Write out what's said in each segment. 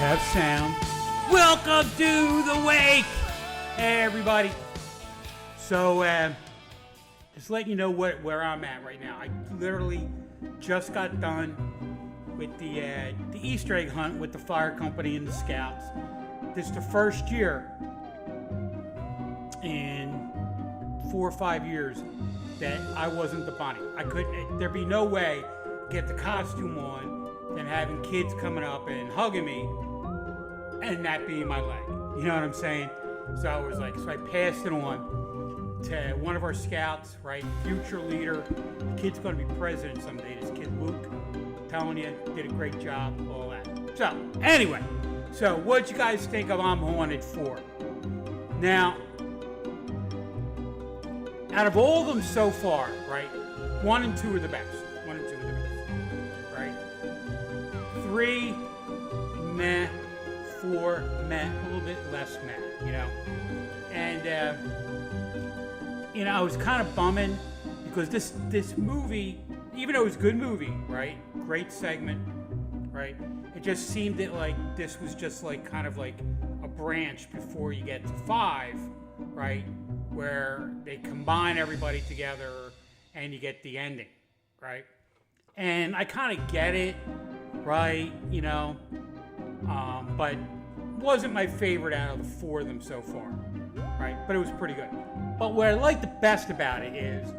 have sound. Welcome to the wake, hey everybody. So, just letting you know where I'm at right now. I literally just got done with the Easter egg hunt with the fire company and the Scouts. This is the first year in 4 or 5 years that I wasn't the bunny. There'd be no way to get the costume on than having kids coming up and hugging me and that being my leg. You know what I'm saying? So I passed it on to one of our scouts, right? Future leader. The kid's going to be president someday. This kid, Luke, telling you, did a great job, all that. So, anyway. So, what'd you guys think of I'm Haunted 4? Now, out of all of them so far, right? 1 and 2 are the best. 1 and 2 are the best. Right? 3, meh. 4, meh. A little bit less meh, you know? And, I was kind of bumming because this movie, even though it was a good movie, right? Great segment, right? It just seemed that like this was just like kind of like a branch before you get to 5, right? Where they combine everybody together and you get the ending, right? And I kind of get it, right? But wasn't my favorite out of the 4 of them so far, right? But it was pretty good. But what I like the best about it is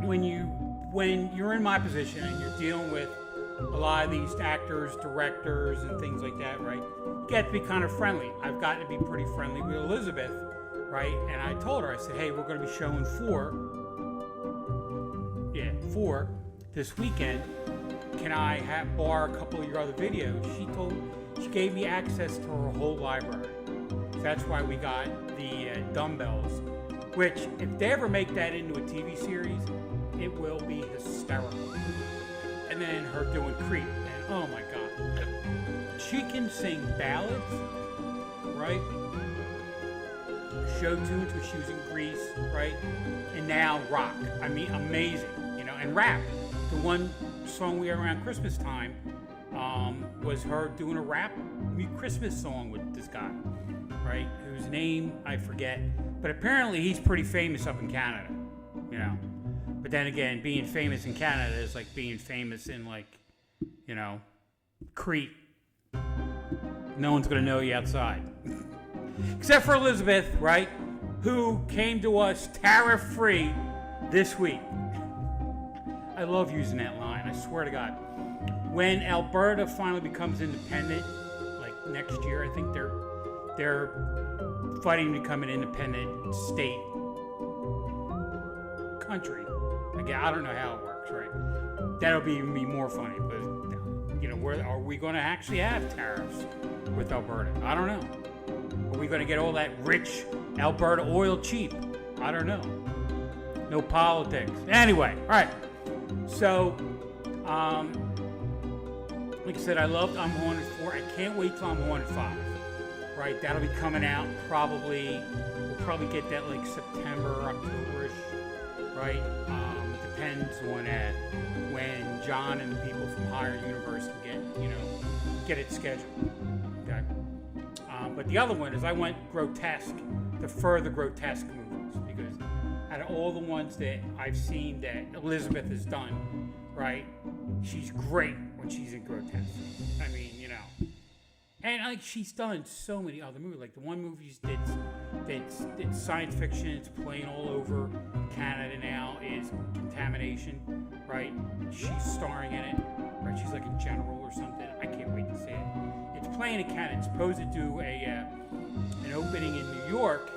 when you're in my position and you're dealing with a lot of these actors, directors, and things like that, right? You get to be kind of friendly. I've gotten to be pretty friendly with Elizabeth, right? And I told her, I said, hey, we're going to be showing 4 this weekend. Can I borrow a couple of your other videos? She gave me access to her whole library. So that's why we got the dumbbells, which if they ever make that into a TV series, it will be hysterical. And then her doing Creep, and oh my God. She can sing ballads, right? Show tunes, which she was in Grease, right? And now rock. I mean, amazing, and rap. The one song we had around Christmas time was her doing a rap Christmas song with this guy, right? Whose name I forget, but apparently he's pretty famous up in Canada, But then again, being famous in Canada is like being famous in Crete. No one's gonna know you outside, except for Elizabeth, right? Who came to us tariff-free this week. I love using that line, I swear to God. When Alberta finally becomes independent, like next year, I think they're fighting to become an independent state country. Again, I don't know how it works, right? That'll be more funny, but are we going to actually have tariffs with Alberta? I don't know. Are we going to get all that rich Alberta oil cheap? I don't know. No politics. Anyway, all right. So, like I said, I loved I'm Haunted 4. I can't wait till I'm Haunted 5. Right? That'll be coming out we'll probably get that like September, October-ish. Right? Depends on when John and the people from Higher Universe can get it scheduled. Okay? But the other one is I went grotesque to further grotesque movies because out of all the ones that I've seen that Elizabeth has done, right, she's great when she's in grotesque. I mean, and like she's done so many other movies. Like the one movie that's science fiction. It's playing all over Canada now. Is Contamination, right? She's starring in it, right? She's like a general or something. I can't wait to see it. It's playing in Canada. It's supposed to do an opening in New York,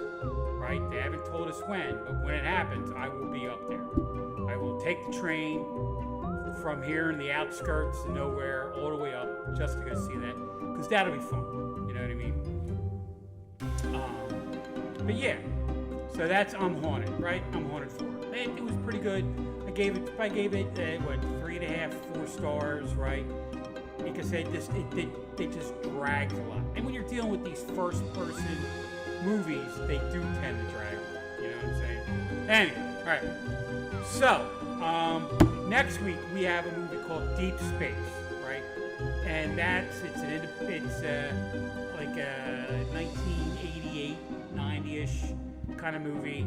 right? They haven't told us when, but when it happens, I will be up there. I will take the train from here in the outskirts of nowhere all the way up just to go see that. Because that'll be fun, you know what I mean? But yeah, so that's I'm Haunted, right? I'm Haunted 4. It was pretty good. I gave it 3.5, 4 stars, right? Like I said, it just drags a lot. And when you're dealing with these first-person movies, they do tend to drag a lot. You know what I'm saying? Anyway, all right. So, next week we have a movie called Deep Space, right? and it's like a 1988, 90-ish kind of movie.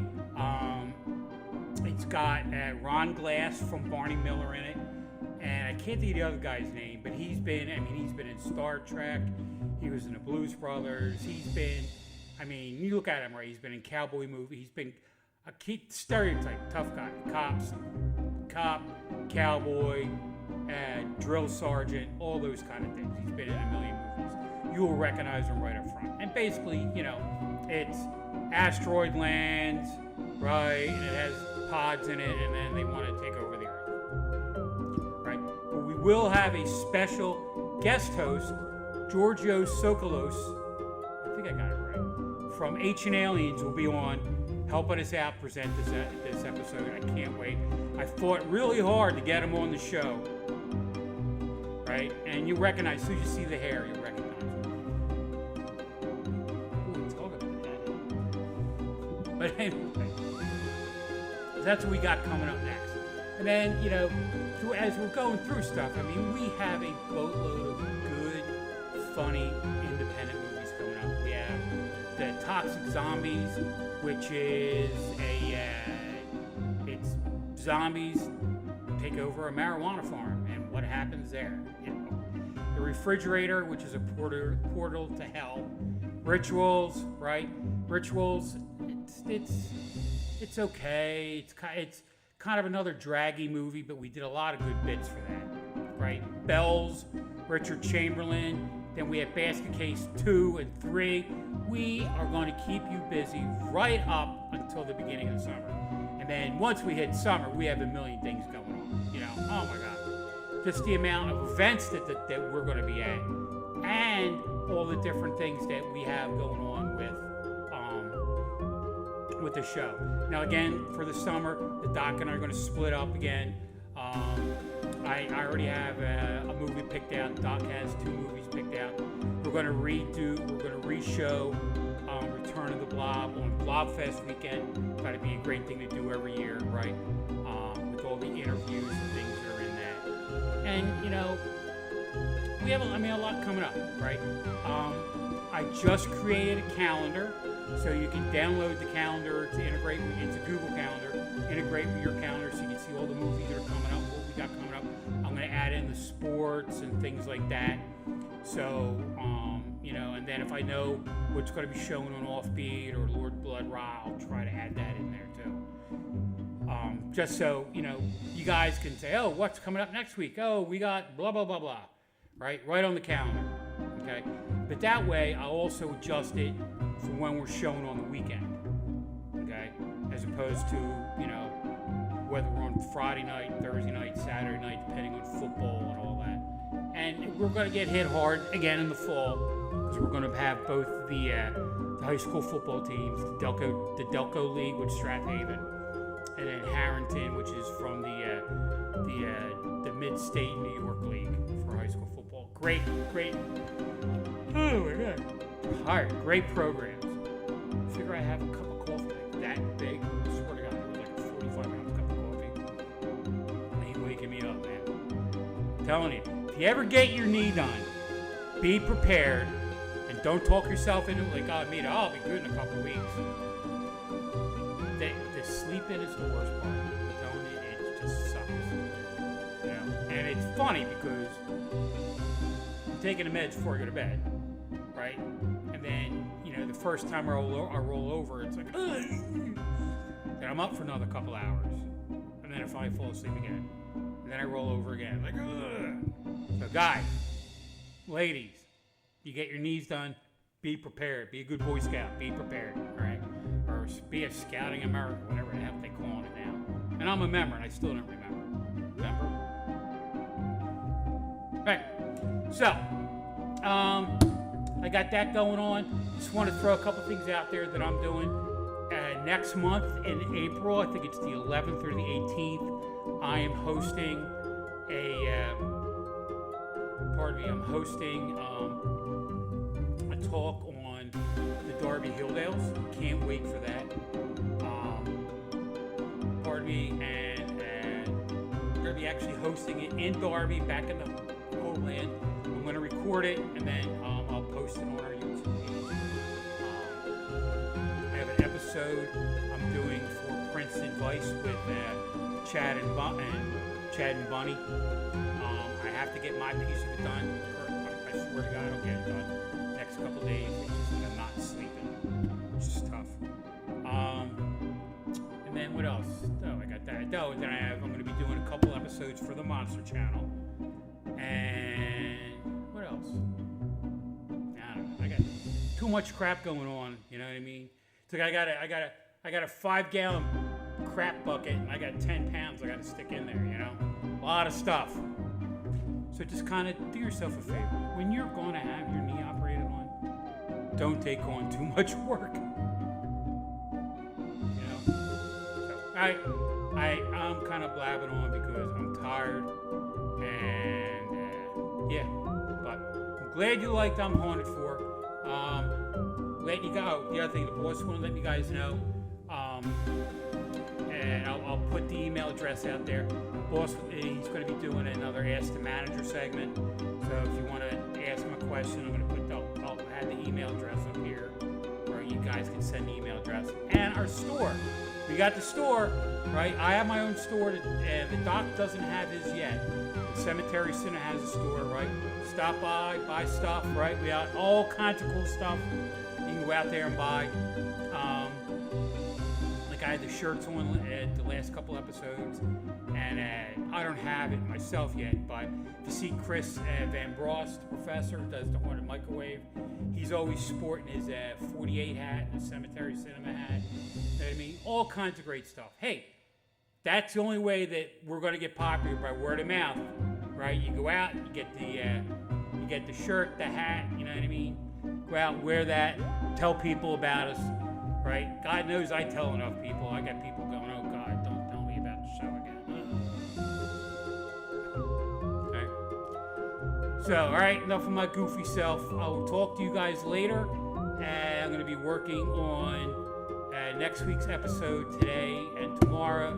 It's got Ron Glass from Barney Miller in it, and I can't think of the other guy's name, but he's been in Star Trek. He was in the Blues Brothers. He's been, you look at him, right? He's been in cowboy movies. He's been a key stereotype, tough guy, cop, cowboy, drill sergeant, all those kind of things. He's been in a million movies. You will recognize him right up front. And basically, it's asteroid lands, right? And it has pods in it, and then they want to take over the Earth, right? But we will have a special guest host, Georgios Sokolos, I think I got it right, from Ancient Aliens will be on, helping us out present this episode. I can't wait. I fought really hard to get him on the show, right? And you recognize, as soon as you see the hair, you recognize him. Ooh, talk about that. But anyway, that's what we got coming up next. And then, as we're going through stuff, we have a boatload of good, funny, independent movies coming up. We have The Toxic Zombies, which is it's zombies take over a marijuana farm and what happens there. The Refrigerator, which is a portal to hell. Rituals, right? Rituals, it's okay. It's kind of another draggy movie, but we did a lot of good bits for that, right? Bells, Richard Chamberlain. Then we have Basket Case 2 and 3. We are going to keep you busy right up until the beginning of the summer. And then once we hit summer, we have a million things going on. Oh my God. Just the amount of events that we're going to be at, and all the different things that we have going on with the show. Now again, for the summer, the Doc and I are going to split up again. I already have a movie picked out. Doc has 2 movies picked out. We're going to re-show Return of the Blob on Blobfest weekend. Got to be a great thing to do every year, right? With all the interviews and things that are in that. And, we have a lot coming up, right? I just created a calendar, so you can download the calendar to integrate with, it's a Google Calendar, integrate with your calendar so you can see all the movies that are coming up, what we got coming up. I'm going to add in the sports and things like that. So, and then if I know what's going to be shown on Offbeat or Lord Blood Raw, I'll try to add that in there too. Just so, you guys can say, oh, what's coming up next week? Oh, we got blah, blah, blah, blah, right on the calendar, okay? But that way, I'll also adjust it for when we're shown on the weekend, okay? As opposed to, whether we're on Friday night, Thursday night, Saturday night, depending on football and all that. And we're going to get hit hard again in the fall, because we're going to have both the high school football teams, the Delco League with Strathaven, and then Harrington, which is from the Mid-State New York League for high school football. Great. Oh my God. All right, great programs. I figure I have a cup of coffee like that big. I swear to God, it was like a 45-ounce cup of coffee. Ain't waking me up, man. I'm telling you, if you ever get your knee done, be prepared and don't talk yourself into it like, oh, I'll be good in a couple weeks. The sleeping is the worst part. I'm telling you, it just sucks. And it's funny because I'm taking the meds before I go to bed, right? And then, the first time I roll over, it's like, ugh. Then I'm up for another couple hours. And then I finally fall asleep again. And then I roll over again, like, ugh. So guys, ladies, you get your knees done, be prepared. Be a good Boy Scout. Be prepared, all right? Or be a Scouting America, whatever the hell they calling it now. And I'm a member, and I still don't remember. Remember? Right. So, I got that going on. Just want to throw a couple things out there that I'm doing. Next month in April, I think it's the 11th or the 18th, I am hosting a talk on the Darby Hilldales. Can't wait for that. And we're going to be actually hosting it in Darby, back in the homeland. record it, and then I'll post it on our YouTube page. I have an episode I'm doing for Prince Advice with Chad and Bunny. I have to get my piece of it done. I swear to God, I'll get it done next couple of days. It's just that I'm not sleeping, which is tough. And then what else? Oh, I got that. Oh, then I'm going to be doing a couple episodes for the Monster Channel. And what else? I don't know. I got too much crap going on. You know what I mean? It's like I got a 5-gallon crap bucket, and I got 10 pounds I got to stick in there. You know, a lot of stuff. So just kind of do yourself a favor. When you're going to have your knee operated on, don't take on too much work. You know. So I'm kind of blabbing on because I'm tired, and yeah. But I'm glad you liked I'm Haunted 4. Let you go. The other thing, the boss want to let you guys know. And I'll put the email address out there. Boss, he's going to be doing another Ask the Manager segment. So if you want to ask him a question, I'm going to I'll add the email address up here, or you guys can send the email address. And our store. We got the store, right? I have my own store, and the doc doesn't have his yet. The Cemetery Center has a store, right? Stop by, buy stuff, right? We got all kinds of cool stuff you can go out there and buy. I had the shirts on at the last couple episodes, and I don't have it myself yet, but if you see Chris Van Brost, the professor, does the Haunted Microwave, he's always sporting his 48 hat and the Cemetery Cinema hat. You know what I mean? All kinds of great stuff. Hey, that's the only way that we're going to get popular, by word of mouth, right? You go out, you get the shirt, the hat, you know what I mean? Go out, wear that, tell people about us. Right? God knows I tell enough people. I got people going, oh God, don't tell me about the show again. Okay. So, alright, enough of my goofy self. I will talk to you guys later. And I'm going to be working on next week's episode today and tomorrow.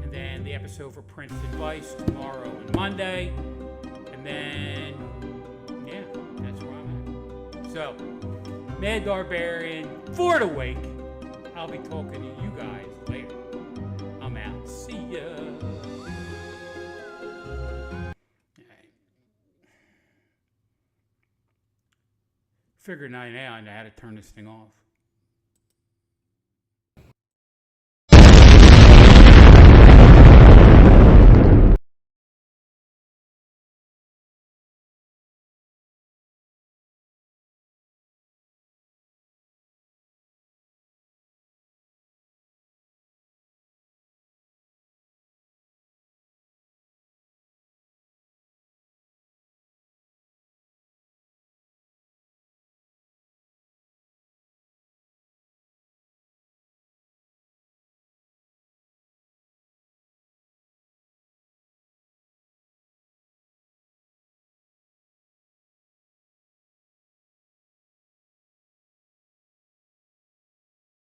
And then the episode for Prince Advice tomorrow and Monday. And then, yeah, that's where I'm at. So, Mad Darbarian, for the wake. I'll be talking to you guys later. I'm out. See ya. Right. Figured now I know how to turn this thing off.